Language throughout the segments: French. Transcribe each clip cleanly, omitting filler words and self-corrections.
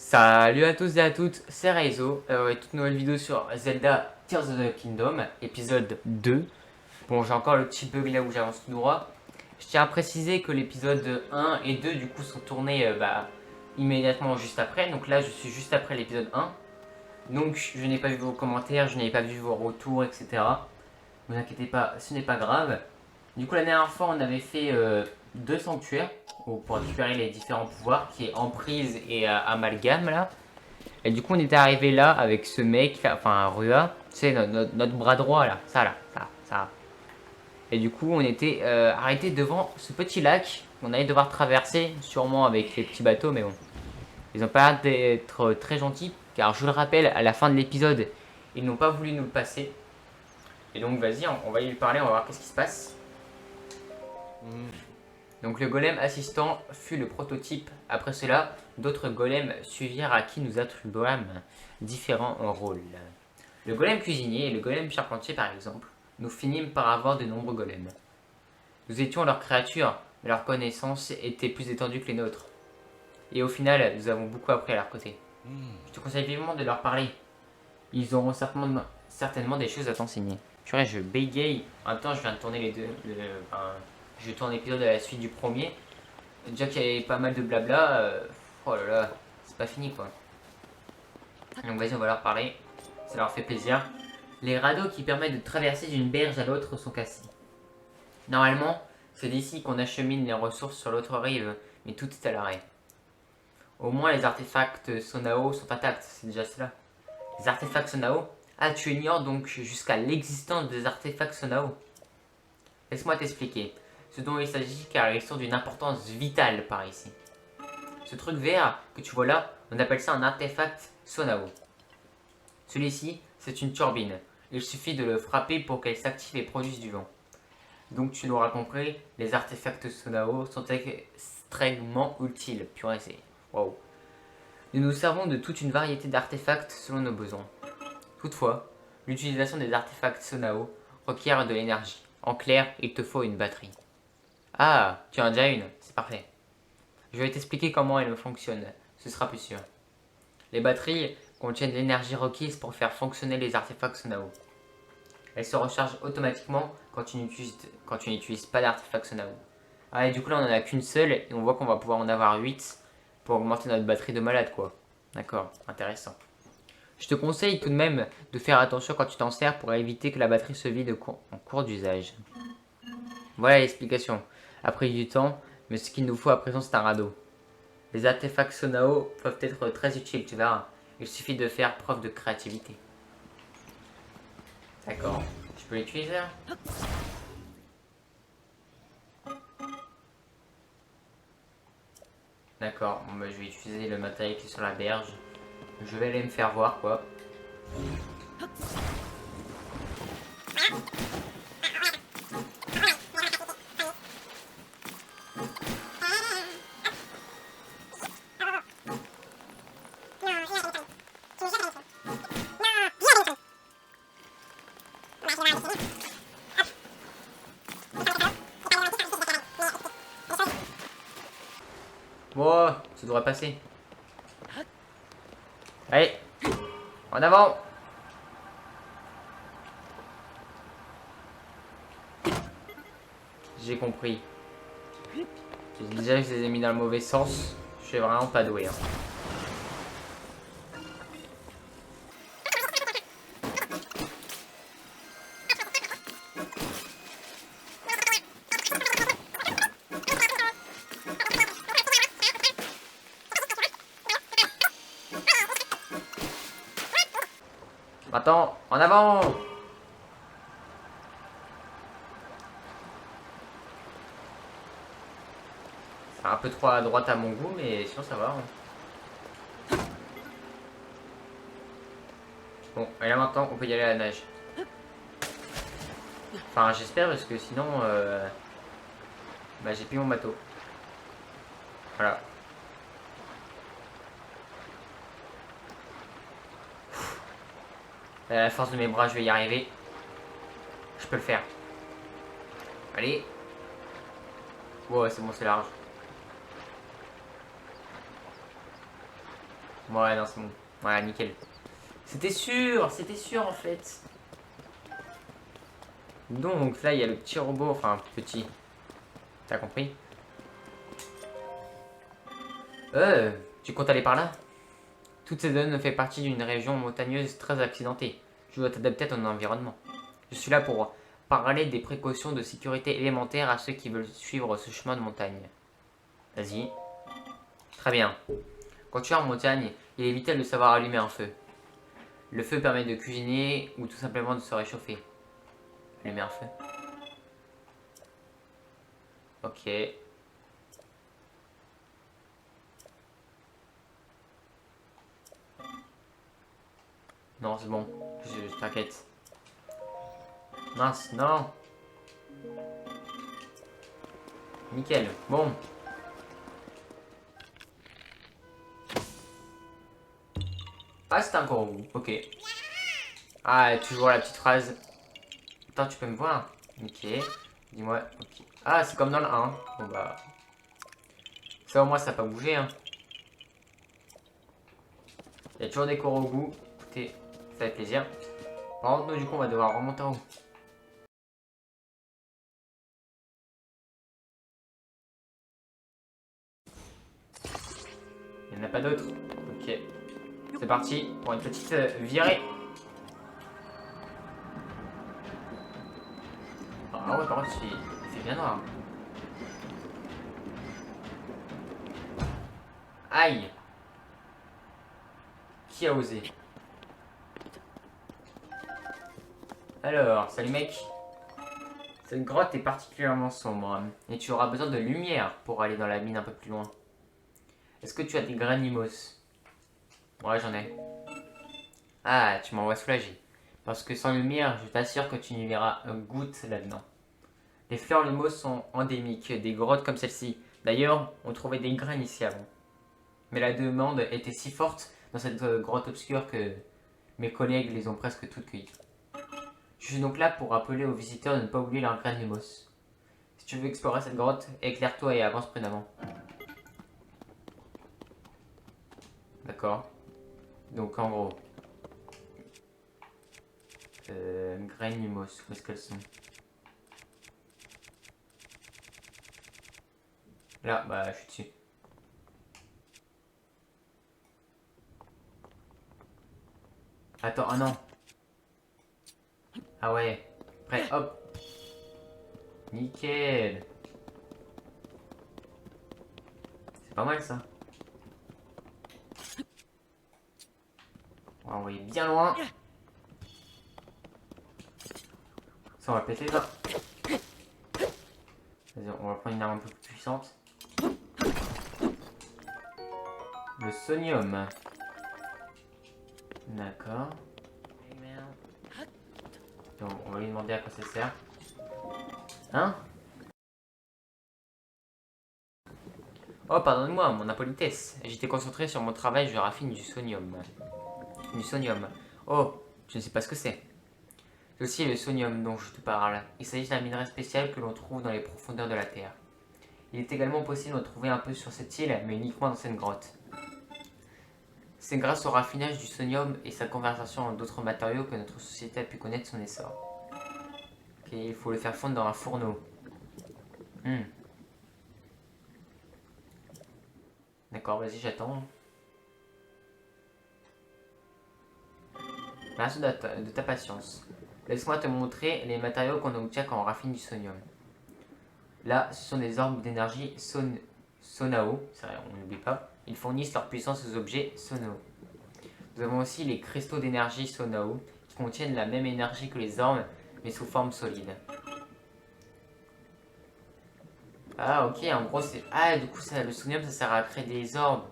Salut à tous et à toutes, c'est Reizo, et toute nouvelle vidéo sur Zelda Tears of the Kingdom, épisode 2. Bon, j'ai encore le petit bug là où j'avance tout droit. Je tiens à préciser que l'épisode 1 et 2 du coup sont tournés immédiatement juste après, donc là je suis juste après l'épisode 1. Donc je n'ai pas vu vos commentaires, je n'ai pas vu vos retours, etc. Ne vous inquiétez pas, ce n'est pas grave. Du coup la dernière fois on avait fait 2 sanctuaires pour récupérer les différents pouvoirs qui est emprise et amalgame là. Et du coup, on était arrivé là avec ce mec, enfin Rua, tu sais, notre bras droit là, ça. Et du coup, on était arrêté devant ce petit lac qu'on allait devoir traverser, sûrement avec les petits bateaux, mais bon. Ils ont pas l'air d'être très gentils, car je le rappelle, à la fin de l'épisode, ils n'ont pas voulu nous le passer. Et donc, vas-y, on va y lui parler, on va voir qu'est-ce qui se passe. Donc le golem assistant fut le prototype. Après cela, d'autres golems suivirent à qui nous attribuâmes différents rôles. Le golem cuisinier et le golem charpentier par exemple, nous finîmes par avoir de nombreux golems. Nous étions leurs créatures, mais leurs connaissances étaient plus étendues que les nôtres. Et au final, nous avons beaucoup appris à leur côté. Je te conseille vivement de leur parler. Ils auront certainement des choses à t'enseigner. Purée, je bégaye. En même temps, je viens de tourner les deux. Je tourne l'épisode à la suite du premier. Déjà qu'il y avait pas mal de blabla. Oh là là, c'est pas fini quoi. Donc vas-y, on va leur parler. Ça leur fait plaisir. Les radeaux qui permettent de traverser d'une berge à l'autre sont cassés. Normalement, c'est d'ici qu'on achemine les ressources sur l'autre rive, mais tout est à l'arrêt. Au moins les artefacts Sonao sont intacts, c'est déjà cela. Les artefacts Sonao? Ah, tu ignores donc jusqu'à l'existence des artefacts Sonao. Laisse-moi t'expliquer ce dont il s'agit car ils sont d'une importance vitale par ici. Ce truc vert que tu vois là, on appelle ça un artefact Sonao. Celui-ci, c'est une turbine. Il suffit de le frapper pour qu'elle s'active et produise du vent. Donc tu l'auras compris, les artefacts Sonao sont extrêmement utiles. Purée, c'est... Waouh. Nous nous servons de toute une variété d'artefacts selon nos besoins. Toutefois, l'utilisation des artefacts Sonao requiert de l'énergie. En clair, il te faut une batterie. Ah, tu en as déjà une, c'est parfait. Je vais t'expliquer comment elle fonctionne, ce sera plus sûr. Les batteries contiennent l'énergie requise pour faire fonctionner les artefacts Sonao. Elles se rechargent automatiquement quand tu n'utilises pas d'artefacts Sonao. Ah, et du coup là on en a qu'une seule et on voit qu'on va pouvoir en avoir 8 pour augmenter notre batterie de malade quoi. D'accord, intéressant. Je te conseille tout de même de faire attention quand tu t'en sers pour éviter que la batterie se vide en cours d'usage. Voilà l'explication. Après du temps, mais ce qu'il nous faut à présent c'est un radeau. Les artefacts Sonao peuvent être très utiles, tu verras. Il suffit de faire preuve de créativité. D'accord. Je peux l'utiliser là? D'accord. Bon, bah, je vais utiliser le matériel qui est sur la berge. Je vais aller me faire voir quoi. Bon, ça devrait passer. Allez, en avant. J'ai compris. Déjà, je les ai mis dans le mauvais sens. Je suis vraiment pas doué. Hein. Attends, en avant. C'est un peu trop à droite à mon goût, mais sinon ça va. Hein. Bon, et là maintenant, on peut y aller à la nage. Enfin, j'espère, parce que sinon, bah, j'ai plus mon bateau. Voilà. À la force de mes bras, je vais y arriver. Je peux le faire. Allez. Ouais, c'est bon, c'est large. Ouais, non, c'est bon. Ouais, nickel. C'était sûr en fait. Donc là, il y a le petit robot, enfin petit. T'as compris? Tu comptes aller par là? Toutes ces zones font partie d'une région montagneuse très accidentée. Tu dois t'adapter à ton environnement. Je suis là pour parler des précautions de sécurité élémentaires à ceux qui veulent suivre ce chemin de montagne. Vas-y. Très bien. Quand tu es en montagne, il est vital de savoir allumer un feu. Le feu permet de cuisiner ou tout simplement de se réchauffer. Allumer un feu. Ok. Non, c'est bon. Je t'inquiète. Mince, non. Nickel. Bon. Ah, c'est un gros goût. Ok. Ah, toujours la petite phrase. Attends, tu peux me voir? Ok. Dis-moi. Ok. Ah, c'est comme dans le 1. Bon, bah. Ça, au moins, ça n'a pas bougé, hein. Il y a toujours des coraux au goût. Écoutez, ça fait plaisir. Par contre, nous, du coup, on va devoir remonter en haut. Il n'y en a pas d'autres. Ok. C'est parti pour une petite virée. Ah ouais, par contre, il fait bien noir. Aïe. Qui a osé? Alors, salut mec. Cette grotte est particulièrement sombre, hein, et tu auras besoin de lumière pour aller dans la mine un peu plus loin. Est-ce que tu as des graines limos? Ouais, j'en ai. Ah, tu m'envoies soulager. Parce que sans lumière, je t'assure que tu n'y verras une goutte là-dedans. Les fleurs limos sont endémiques des grottes comme celle-ci. D'ailleurs, on trouvait des graines ici avant. Mais la demande était si forte dans cette grotte obscure que mes collègues les ont presque toutes cueillies. Je suis donc là pour rappeler aux visiteurs de ne pas oublier leurs graines limos. Si tu veux explorer cette grotte, éclaire-toi et avance prudemment. D'accord. Donc en gros, graines limos, où est-ce qu'elles sont? Là, bah je suis dessus. Attends, ah non. Ah ouais. Prêt, hop. Nickel. C'est pas mal ça. On va envoyer bien loin. Ça, on va péter ça. Vas-y, on va prendre une arme un peu plus puissante. Le sonium. D'accord. Donc, on va lui demander à quoi ça sert. Hein? Oh, pardonnez-moi, mon impolitesse. J'étais concentré sur mon travail, je raffine du sonium. Du sonium. Oh, je ne sais pas ce que c'est. C'est aussi le sonium dont je te parle. Il s'agit d'un minerai spécial que l'on trouve dans les profondeurs de la Terre. Il est également possible d'en trouver un peu sur cette île, mais uniquement dans cette grotte. C'est grâce au raffinage du sonium et sa conversion en d'autres matériaux que notre société a pu connaître son essor. Ok, il faut le faire fondre dans un fourneau. D'accord, vas-y, j'attends. Merci de ta patience. Laisse-moi te montrer les matériaux qu'on obtient quand on raffine du sonium. Là, ce sont des orbes d'énergie Sonao, ça, on n'oublie pas. Ils fournissent leur puissance aux objets Sonao. Nous avons aussi les cristaux d'énergie Sonao, qui contiennent la même énergie que les orbes, mais sous forme solide. Ah, ok, en gros, c'est... Ah, du coup, ça, le sonium, ça sert à créer des orbes.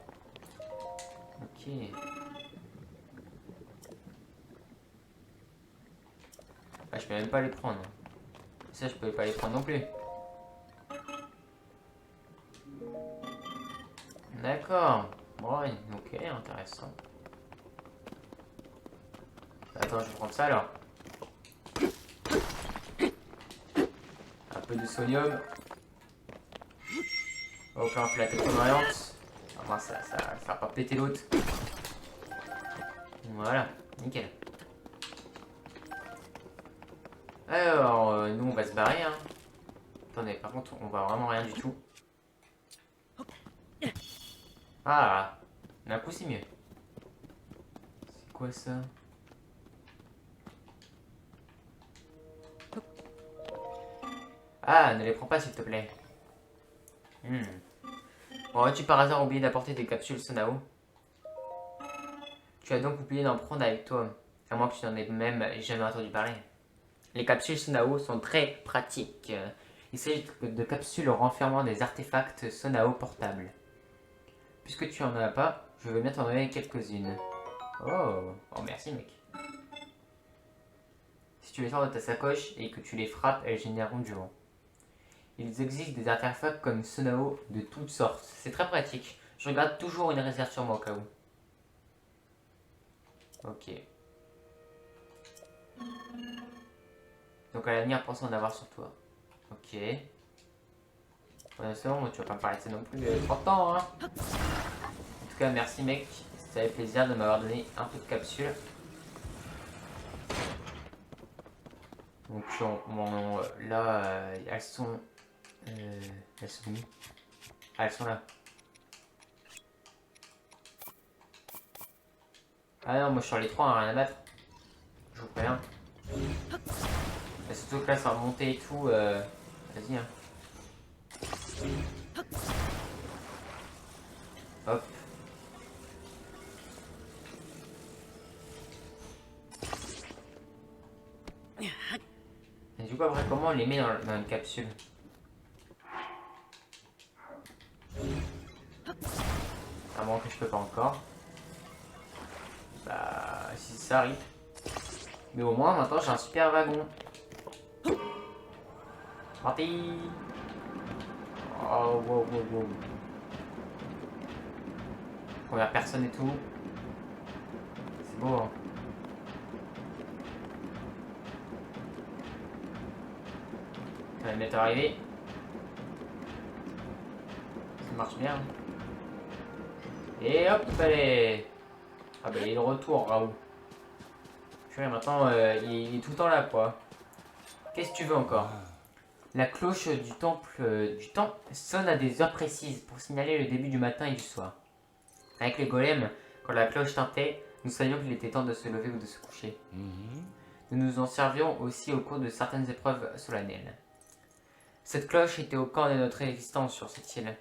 Ok. Ah, je peux même pas les prendre. Ça, je peux pas les prendre non plus. D'accord. Bon, ouais, ok, intéressant. Attends, je vais prendre ça alors. Un peu de sodium. Hop là, on fait la tête variante. Ah, moi, ça va pas péter l'autre. Voilà, nickel. Alors, nous on va se barrer. Hein. Attendez, par contre, on voit vraiment rien du tout. Ah, d'un coup c'est mieux. C'est quoi ça? Ah, ne les prends pas s'il te plaît. Bon, as-tu par hasard oublié d'apporter des capsules Sonao? Tu as donc oublié d'en prendre avec toi, à moins que tu n'en aies même jamais entendu parler. Les capsules Sonao sont très pratiques. Il s'agit de capsules renfermant des artefacts Sonao portables. Puisque tu en as pas, je veux bien t'en donner quelques-unes. Oh merci mec. Si tu les sors de ta sacoche et que tu les frappes, elles généreront du vent. Il existe des artefacts comme Sonao de toutes sortes. C'est très pratique. Je regarde toujours une réserve sur moi au cas où. Ok. Donc à l'avenir, pense en avoir sur toi. Ok. Ouais, c'est bon, tu vas pas me parler de ça non plus 30 ans, hein. En tout cas, merci mec. Ça fait plaisir de m'avoir donné un peu de capsule. Donc là, elles sont... elles sont où? Ah, elles sont là. Ah non, moi je suis sur les 3, hein, rien à battre. Je vous préviens. Et surtout que là, ça va monter et tout. Vas-y, hein. Hop. Et du coup, après, comment on les met dans une capsule? À moins que je peux pas encore. Bah, si ça arrive. Mais au moins, maintenant, j'ai un super wagon. Parti. Oh, wow, wow, wow. Première personne et tout. C'est beau, hein. Ça va bientôt arriver. Ça marche bien. Et hop, allez. Ah bah il est de retour, Raoult. Purée, maintenant, il est tout le temps là, quoi. Qu'est-ce que tu veux encore? La cloche du temple du temps sonne à des heures précises pour signaler le début du matin et du soir. Avec les golems, quand la cloche tintait, nous savions qu'il était temps de se lever ou de se coucher. Nous nous en servions aussi au cours de certaines épreuves solennelles. Cette cloche était au cœur de notre existence sur cette île.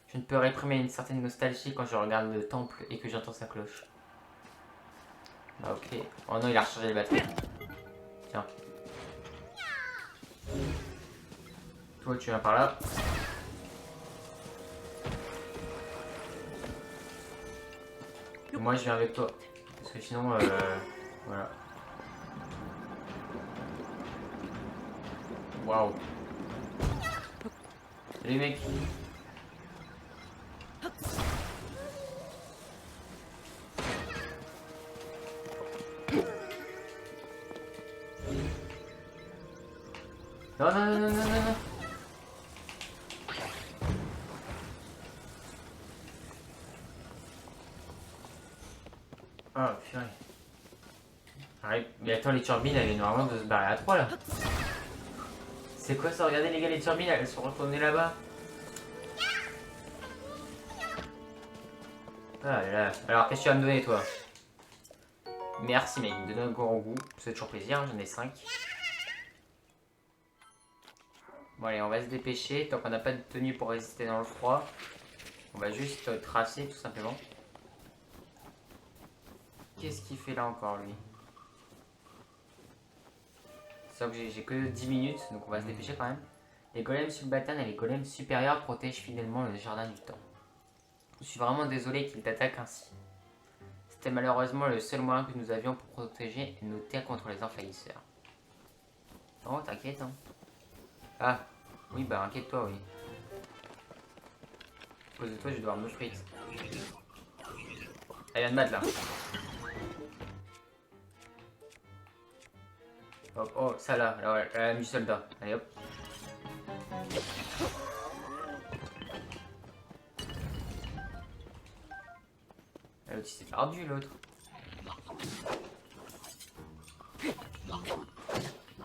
Je ne peux réprimer une certaine nostalgie quand je regarde le temple et que j'entends sa cloche. Ah ok. Oh non, il a rechargé les batteries. Tiens. Toi, tu viens par là. Et moi, je viens avec toi. Parce que sinon, voilà. Waouh. Salut mec. Non, non, non, non, non, non. Oh, purée. Arrête. Mais attends, les turbines, elles viennent normalement de se barrer à 3 là. C'est quoi ça? Regardez les gars, les turbines, elles sont retournées là-bas. Ah là là. Alors, qu'est-ce que tu vas me donner, toi? Merci, mec. De donner un grand goût. C'est toujours plaisir, j'en ai 5. Bon, allez, on va se dépêcher. Tant qu'on n'a pas de tenue pour résister dans le froid, on va juste tracer tout simplement. Qu'est-ce qu'il fait là encore, lui? C'est vrai que j'ai que 10 minutes, donc on va se dépêcher quand même. Les golems subalternes et les golems supérieurs protègent fidèlement le jardin du temps. Je suis vraiment désolé qu'ils t'attaquent ainsi. C'était malheureusement le seul moyen que nous avions pour protéger nos terres contre les envahisseurs. Oh, t'inquiète, hein. Ah, oui, bah inquiète-toi, oui. À cause de toi, je vais devoir me frite. Elle vient de battre là. Hop, oh, ça là, elle a mis soldat. Allez hop. L'autre il s'est perdu l'autre.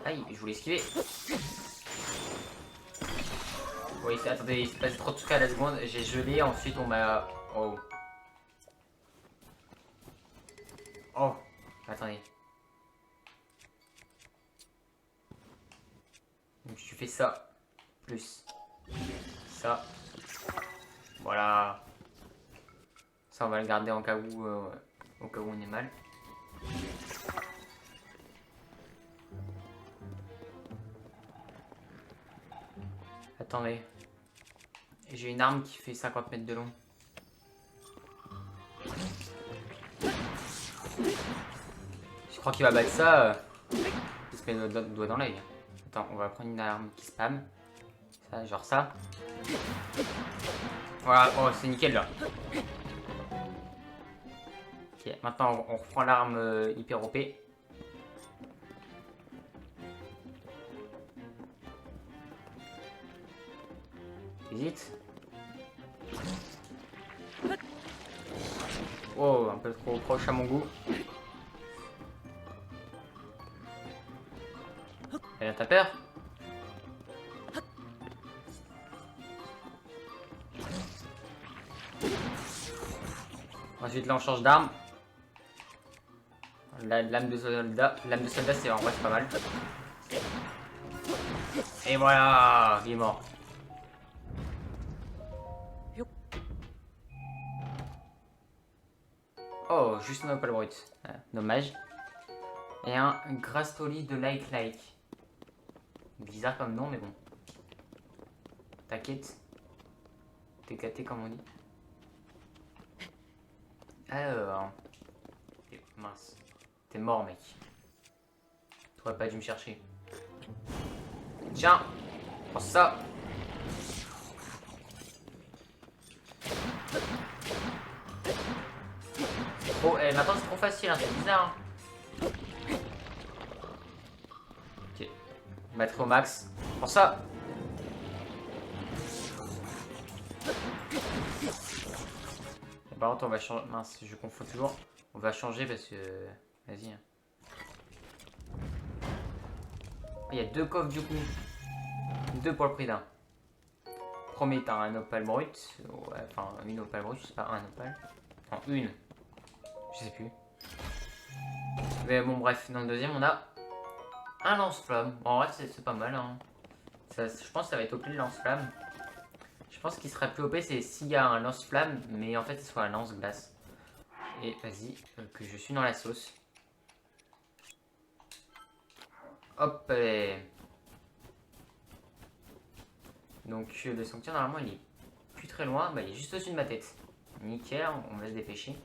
Aïe, je voulais esquiver. Oui, attendez, il s'est passé trop de trucs à la seconde. J'ai gelé, ensuite on m'a... Oh. Oh. Attendez. Donc tu fais ça. Plus. Ça. Voilà. Ça, on va le garder en cas où, au cas où on est mal. Attendez. J'ai une arme qui fait 50 mètres de long. Je crois qu'il va battre ça. Il se met le doigt dans l'œil. Attends, on va prendre une arme qui spam. Ça, genre ça. Voilà, oh, c'est nickel là. Ok, maintenant on reprend l'arme hyper OP. Hésite. Oh, un peu trop proche à mon goût. T'as peur? Ensuite là on change d'arme. L'âme de soldat. L'âme de soldat c'est en vrai c'est pas mal. Et voilà, il est mort. Oh, juste un opal brut. Dommage. Et un Grastoli de like. Bizarre comme nom, mais bon. T'inquiète. T'es gâté comme on dit. Alors. Mince. T'es mort, mec. T'aurais pas dû me chercher. Tiens. Prends ça. Oh, maintenant c'est trop facile, hein, c'est bizarre. Hein. Ok. Batterie au max. Prends ça. Et par contre, on va changer. Mince, je confonds toujours. On va changer parce que. Vas-y. Il y a deux coffres du coup. Deux pour le prix d'un. Premier, t'as un opal brut. Ouais, enfin, une opal brut, je sais pas, un opal. Enfin, une. Je sais plus. Mais bon, bref, dans le deuxième, on a un lance-flamme. Bon, en vrai, c'est pas mal. Hein. Ça, je pense que ça va être OP le lance-flamme. Je pense qu'il serait plus OP, c'est s'il y a un lance-flamme, mais en fait, ce soit un lance-glace. Et vas-y, que je suis dans la sauce. Hop. Donc, le sanctuaire, normalement, il est plus très loin. Bah, il est juste au-dessus de ma tête. Nickel, on va se dépêcher.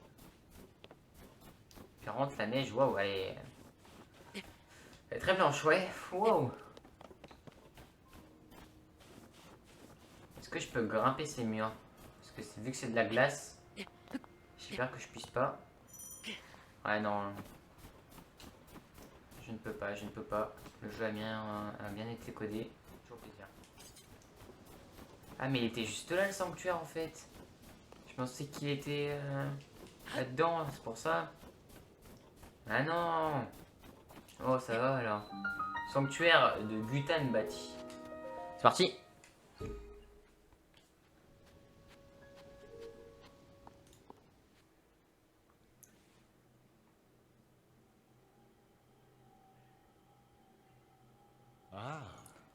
40, la neige, waouh, elle est très blanche, ouais. Waouh. Est-ce que je peux grimper ces murs? Parce que vu que c'est de la glace, j'espère que je puisse pas. Ouais, non. Je ne peux pas, je ne peux pas. Le jeu a bien été codé. Toujours plaisir. Ah, mais il était juste là, le sanctuaire, en fait. Je pensais qu'il était là-dedans, c'est pour ça. Ah non. Oh, ça va, alors. Sanctuaire de Gutan bâti. C'est parti.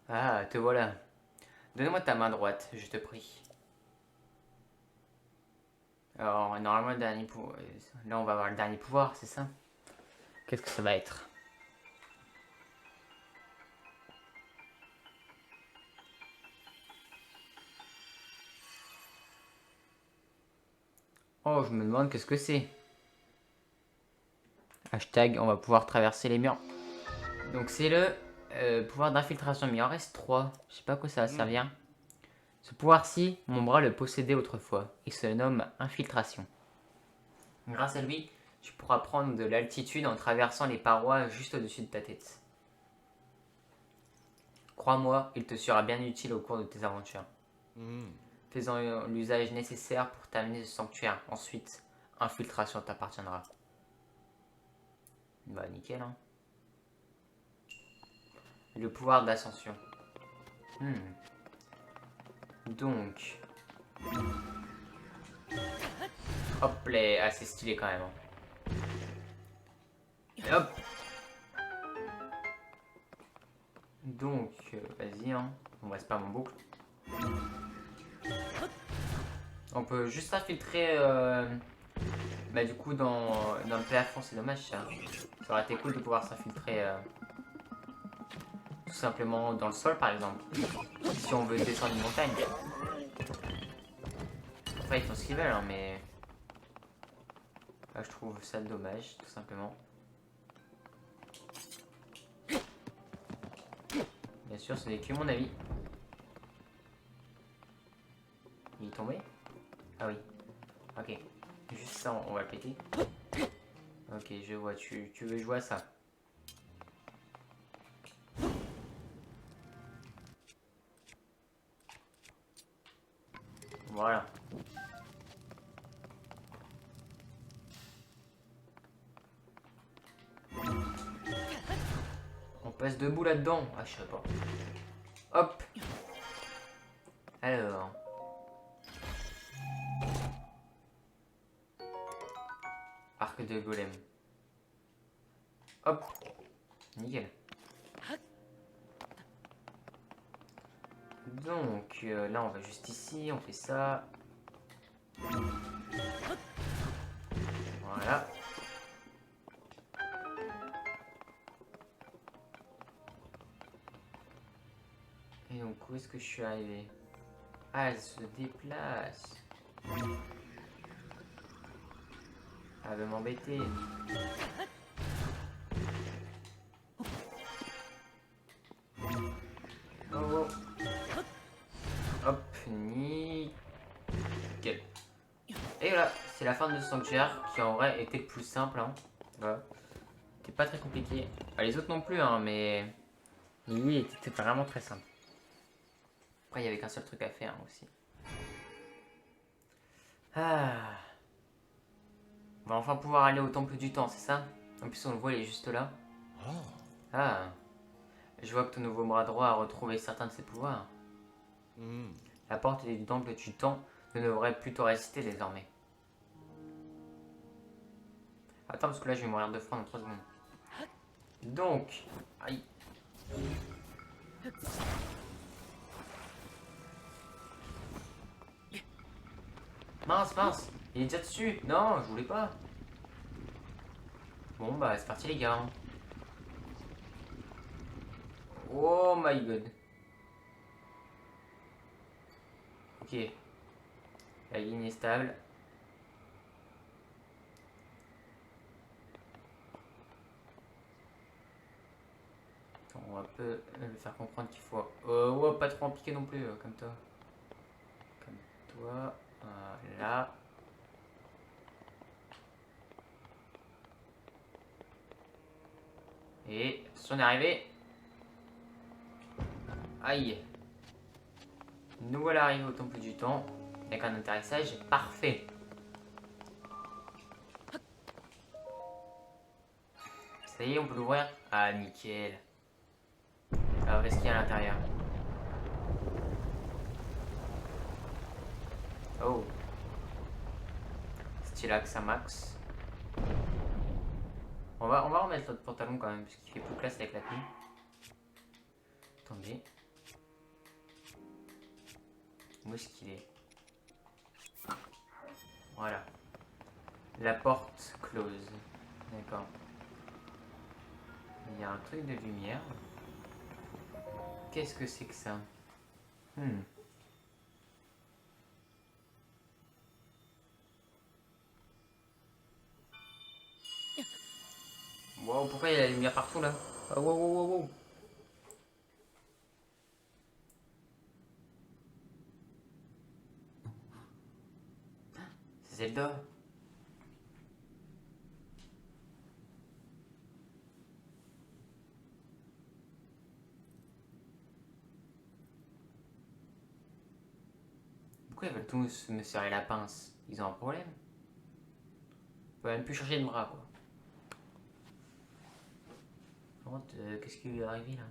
Ah, te voilà. Donne-moi ta main droite, je te prie. Alors, normalement, le dernier pouvoir. Là, on va avoir le dernier pouvoir, c'est ça? Qu'est-ce que ça va être? Oh, je me demande qu'est-ce que c'est. Hashtag, on va pouvoir traverser les murs. Donc, c'est le pouvoir d'infiltration. Mais il en reste 3. Je sais pas à quoi ça va servir. Ce pouvoir-ci, mon bras le possédait autrefois. Il se nomme infiltration. Grâce à lui, tu pourras prendre de l'altitude en traversant les parois juste au-dessus de ta tête. Crois-moi, il te sera bien utile au cours de tes aventures. Faisant l'usage nécessaire pour terminer ce sanctuaire. Ensuite, infiltration t'appartiendra. Bah nickel hein. Le pouvoir d'ascension. Donc. Hop là, ah, c'est stylé quand même. Hein. Et hop. Donc, vas-y hein. On reste pas mon boucle. On peut juste infiltrer bah du coup dans le plafond, c'est dommage ça. Ça aurait été cool de pouvoir s'infiltrer tout simplement dans le sol par exemple. Si on veut descendre une montagne. Après ils font ce qu'ils veulent hein, mais je trouve ça dommage tout simplement. Bien sûr ce n'est que mon avis. Il est tombé? Ah oui. Ok. Juste ça on va le péter. Ok je vois, tu veux jouer à ça. Voilà. On passe debout là-dedans. Ah, je sais pas. Hop. Alors. Arc de golem. Hop. Nickel. Donc, là, on va juste ici. On fait ça. Voilà. Et donc, où est-ce que je suis arrivé? Ah, elle se déplace. Elle veut m'embêter. Oh, oh. Hop, nickel. Et voilà, c'est la fin de ce sanctuaire qui en vrai était plus simple. Hein. Voilà. C'était pas très compliqué. Bah, les autres non plus, hein, mais lui était vraiment très simple. Après, il y avait qu'un seul truc à faire aussi. Ah. On va enfin pouvoir aller au temple du temps, c'est ça? En plus, on le voit, il est juste là. Ah. Je vois que ton nouveau bras droit a retrouvé certains de ses pouvoirs. La porte du temple du temps ne devrait plus te résister désormais. Attends, parce que là, je vais mourir de froid dans 3 secondes. Donc. Aïe. Mince, mince. Il est déjà dessus. Non, je voulais pas. Bon, bah, c'est parti, les gars. Oh my god. Ok. La ligne est stable. Attends, on va un peu lui faire comprendre qu'il faut... oh, pas trop en piquer non plus, comme toi. Comme toi. Voilà. Et on est arrivé. Aïe. Nous voilà arrivés au temple du temps. Avec un atterrissage parfait. Ça y est, on peut l'ouvrir. Ah, nickel. Alors, qu'est-ce qu'il y a à l'intérieur? Oh. Stylax à max. On va remettre notre pantalon quand même, parce qu'il fait plus classe avec la tenue. Attendez. Où est-ce qu'il est? Voilà. La porte close. D'accord. Il y a un truc de lumière. Qu'est-ce que c'est que ça? Wow, pourquoi il y a la lumière partout là? Oh, wow, wow, wow, wow. C'est Zelda. Pourquoi ils veulent tous me serrer la pince? Ils ont un problème? On peut même plus changer de bras quoi. contre, qu'est-ce qui lui est arrivé là?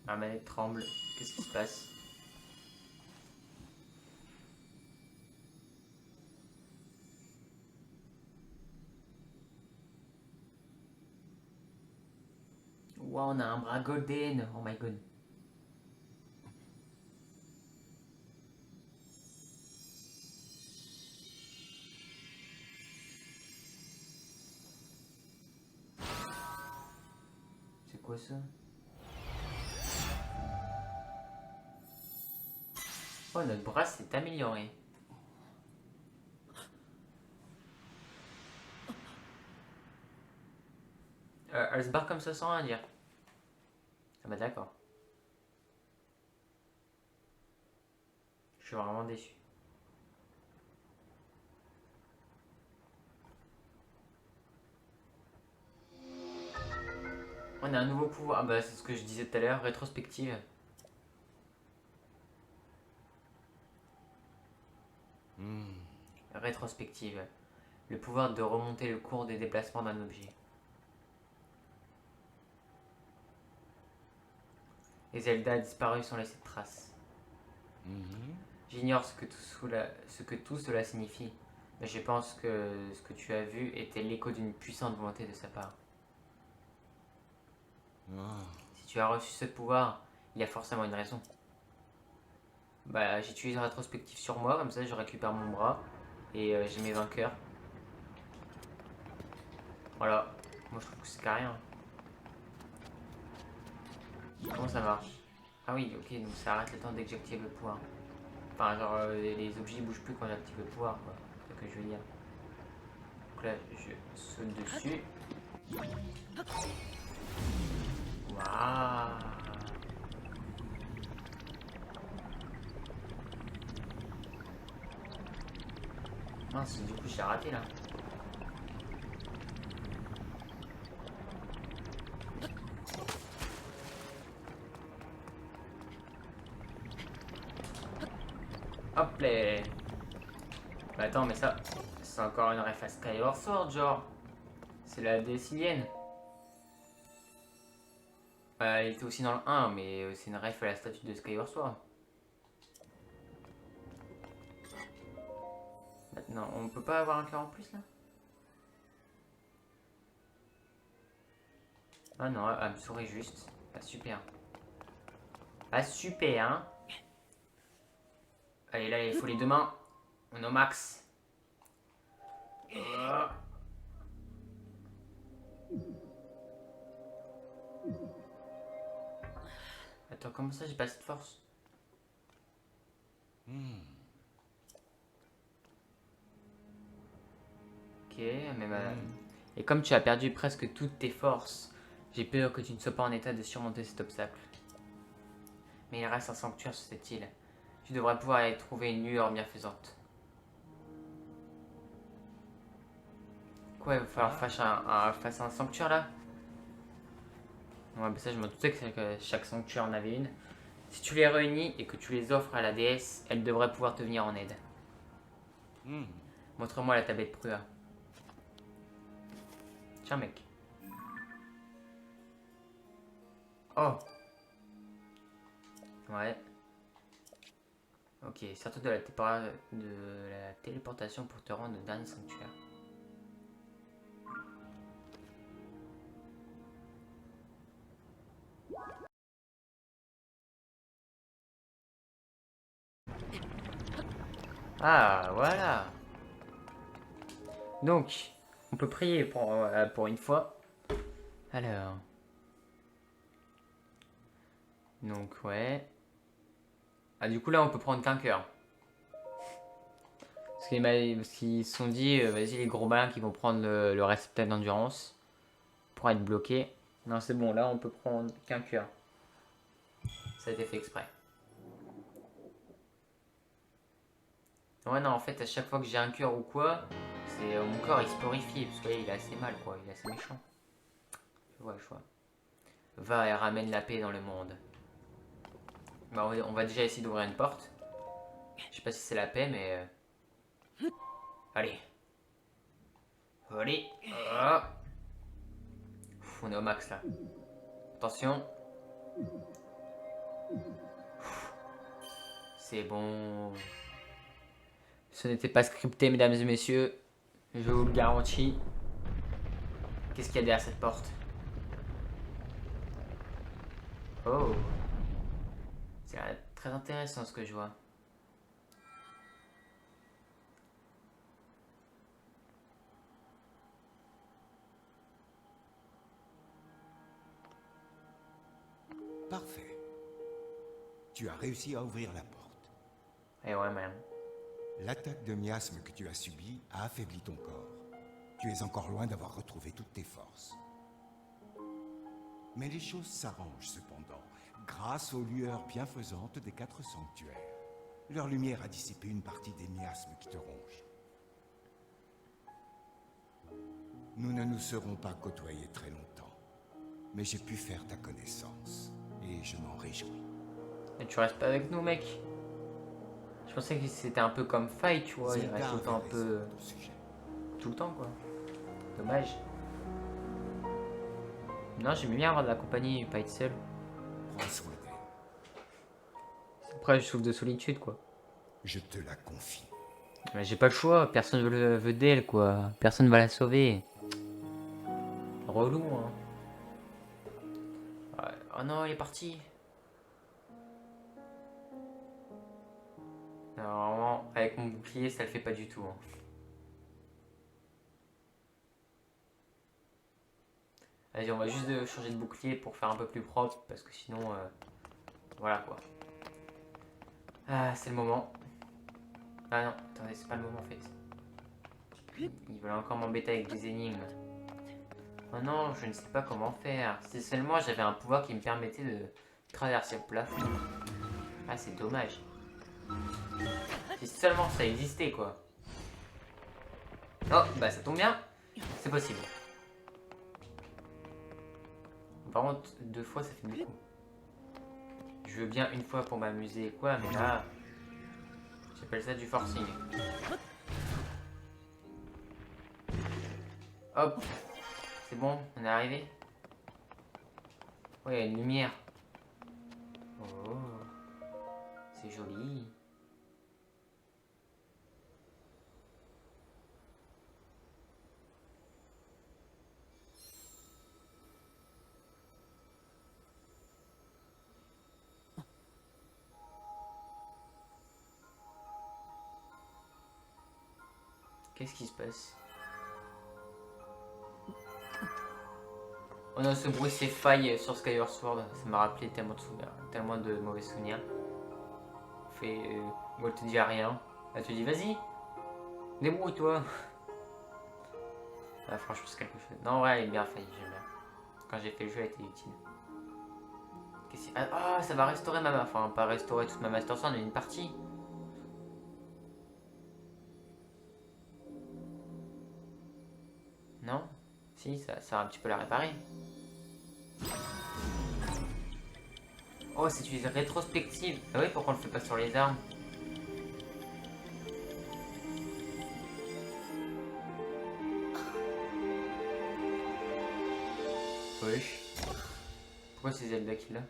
Ma manette tremble. Qu'est-ce qui se passe? Wow, on a un bras golden. Oh my god. C'est quoi ça? Oh, notre bras s'est amélioré. Elle se barre comme ça sans rien dire. Ah bah d'accord. Je suis vraiment déçu. On a un nouveau pouvoir. Ah bah c'est ce que je disais tout à l'heure, rétrospective. Rétrospective. Le pouvoir de remonter le cours des déplacements d'un objet. Et Zelda a disparu sans laisser de traces. J'ignore ce que tout cela signifie, mais je pense que ce que tu as vu était l'écho d'une puissante volonté de sa part. Si tu as reçu ce pouvoir, il y a forcément une raison. Bah, j'utilise la rétrospective sur moi, comme ça je récupère mon bras et j'ai mes vainqueurs. Voilà, moi je trouve que c'est carré. Hein. Comment ça marche? Ah oui, ok, donc ça arrête le temps dès que j'active le pouvoir. Enfin, genre les objets bougent plus quand j'active le pouvoir, quoi. C'est ce que je veux dire. Donc là, je saute dessus. Waouh! Mince, du coup j'ai raté là. Hop là. Bah attends, mais ça, c'est encore une ref à Skyward Sword, genre. C'est la décilienne. Elle était aussi dans le 1, mais c'est une ref à la statue de Skyward Sword. Maintenant, on peut pas avoir un cœur en plus là? Ah non, elle me sourit juste. Ah super. Ah super, hein. Allez, là, il faut les deux mains. On est au max. Attends, comment ça, j'ai pas assez de force? Ok, mais Et comme tu as perdu presque toutes tes forces, j'ai peur que tu ne sois pas en état de surmonter cet obstacle. Mais il reste un sanctuaire sur cette île. Tu devrais pouvoir y trouver une lueur bienfaisante. Quoi, il va falloir face à un sanctuaire là? Ouais, bah ça je me doutais que chaque sanctuaire en avait une. Si tu les réunis et que tu les offres à la déesse, elle devrait pouvoir te venir en aide. Montre-moi la tablette Prua. Tiens mec. Oh. Ouais. Ok, surtout de la téléportation pour te rendre au dernier sanctuaire. Ah, voilà. Donc, on peut prier pour une fois. Alors. Donc, ouais. Ah, du coup, là, on peut prendre qu'un cœur. Parce qu'ils se sont dit, vas-y, les gros malins qui vont prendre le réceptacle d'endurance pour être bloqués. Non, c'est bon, là, on peut prendre qu'un cœur. Ça a été fait exprès. Ouais, non, en fait, à chaque fois que j'ai un cœur ou quoi, c'est mon corps il se purifie. Parce que là, il est assez mal, quoi. Il est assez méchant. Je vois. Va et ramène la paix dans le monde. Bah, on va déjà essayer d'ouvrir une porte. Je sais pas si c'est la paix, mais... Allez. Allez. Ah. On est au max, là. Attention. C'est bon. Ce n'était pas scripté, mesdames et messieurs. Je vous le garantis. Qu'est-ce qu'il y a derrière cette porte? Oh. C'est très intéressant ce que je vois. Parfait. Tu as réussi à ouvrir la porte. Eh ouais, même. L'attaque de miasme que tu as subie a affaibli ton corps. Tu es encore loin d'avoir retrouvé toutes tes forces. Mais les choses s'arrangent cependant, grâce aux lueurs bienfaisantes des 4 sanctuaires. Leur lumière a dissipé une partie des miasmes qui te rongent. Nous ne nous serons pas côtoyés très longtemps, mais j'ai pu faire ta connaissance, et je m'en réjouis. Et tu restes pas avec nous, mec? Je pensais que c'était un peu comme Faye, tu vois. Il reste tout le temps un peu... Tout le temps, quoi. Dommage. Non, j'aime bien avoir de la compagnie, pas être seul. Prends soin d'elle. Après, je souffre de solitude, quoi. Je te la confie. Mais j'ai pas le choix, personne veut d'elle, quoi. Personne va la sauver. Relou, hein. Ouais. Oh non, il est parti. Normalement, avec mon bouclier, ça le fait pas du tout. Hein. Vas-y, on va juste changer de bouclier pour faire un peu plus propre, parce que sinon, voilà quoi. Ah, c'est le moment. Ah non, attendez, c'est pas le moment en fait. Ils veulent encore m'embêter avec des énigmes. Oh non, je ne sais pas comment faire. Si seulement j'avais un pouvoir qui me permettait de traverser le plafond. Ah, c'est dommage. Si seulement ça existait quoi. Oh, bah ça tombe bien. C'est possible. Par contre, 2 fois ça fait beaucoup. Je veux bien une fois pour m'amuser quoi, mais là... J'appelle ça du forcing. Hop. C'est bon, on est arrivé. Oh, il y a une lumière. Oh. C'est joli. Qu'est-ce qui se passe? Oh non, ce bruit c'est faille sur Skyward Sword. Ça m'a rappelé tellement de souvenirs, tellement de mauvais souvenirs. Fait, moi elle te dit rien. Elle te dit vas-y, débrouille-toi. Ah, franchement c'est quelque chose. Non ouais, elle est bien faillie, j'aime bien. Quand j'ai fait le jeu, elle était utile. Ah, ça va restaurer ma... Enfin, pas restaurer toute ma Master Sword, mais une partie. Non? Si, ça va un petit peu la réparer. Oh, c'est une rétrospective. Ah oui, pourquoi on le fait pas sur les armes? Wesh. Pourquoi c'est Zelda qui l'a?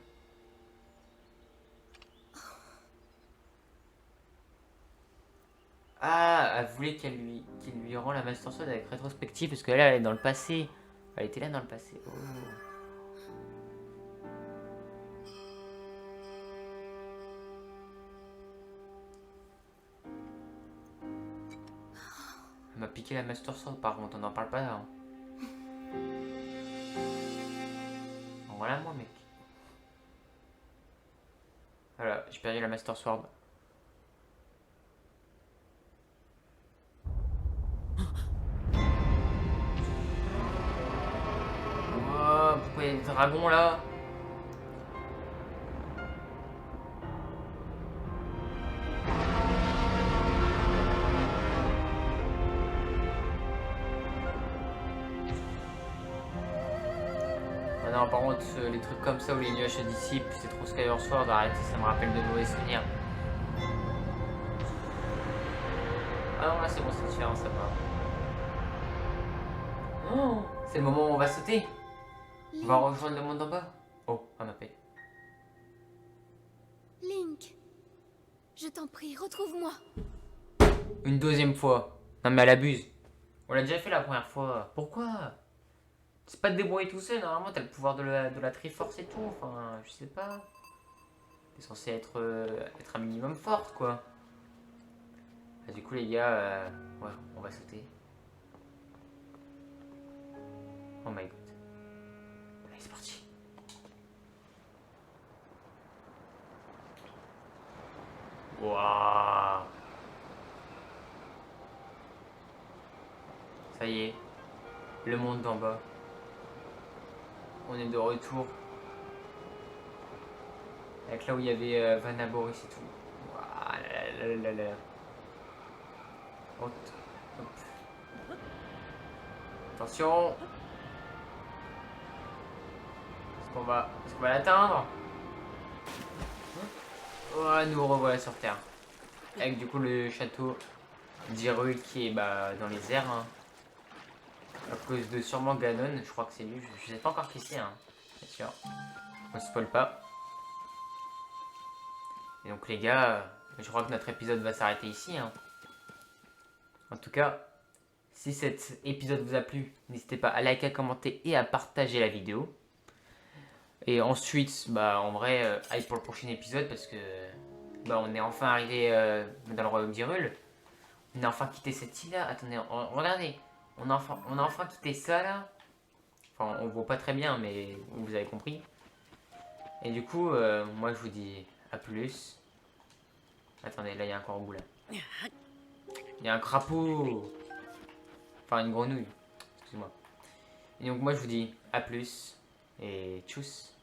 Ah, elle voulait qu'il lui rend la Master Sword avec rétrospective parce que là, elle est dans le passé. Elle était là dans le passé. Oh. Elle m'a piqué la Master Sword par contre, on n'en parle pas là. Hein. Voilà moi mec. Voilà, j'ai perdu la Master Sword. Oh, pourquoi il y a des dragons là? non, par contre, les trucs comme ça où les nuages se dissipent, c'est trop Skyward Sword, arrêtez, ça me rappelle de mauvais souvenirs. Ah non, là c'est bon, c'est différent, ça va. Oh, c'est le moment où on va sauter. On va rejoindre le monde en bas. Oh, un appel. Link, je t'en prie, retrouve-moi. Une deuxième fois. Non mais elle abuse. On l'a déjà fait la première fois. Pourquoi? C'est pas de débrouiller tout seul, normalement t'as le pouvoir de la Triforce et tout. Enfin, je sais pas. T'es censé être un minimum forte quoi. Ah, du coup les gars, ouais, on va sauter. Oh my god. Allez, c'est parti. Waouh. Ça y est. Le monde d'en bas. On est de retour. Avec là où il y avait Vanaboris et tout. Waouh là là là là là. Hop. Hop. Attention. Est-ce qu'on va l'atteindre? Oh, nous revoilà sur Terre. Avec du coup le château d'Hyrule qui est dans les airs. Hein. À cause de sûrement Ganon, je crois que c'est lui. Je sais pas encore qui c'est, hein. Bien sûr. On se spoil pas. Et donc les gars, je crois que notre épisode va s'arrêter ici. Hein. En tout cas, si cet épisode vous a plu, n'hésitez pas à liker, à commenter et à partager la vidéo. Et ensuite, en vrai, hype pour le prochain épisode parce que on est enfin arrivé dans le royaume d'Hyrule. On a enfin quitté cette île là. Attendez, regardez. On a enfin quitté ça là. Enfin, on voit pas très bien, mais vous avez compris. Et du coup, moi je vous dis à plus. Attendez, là il y a un corbeau là. Il y a un crapaud. Enfin, une grenouille. Excusez-moi. Et donc moi je vous dis à plus. Et tchuss.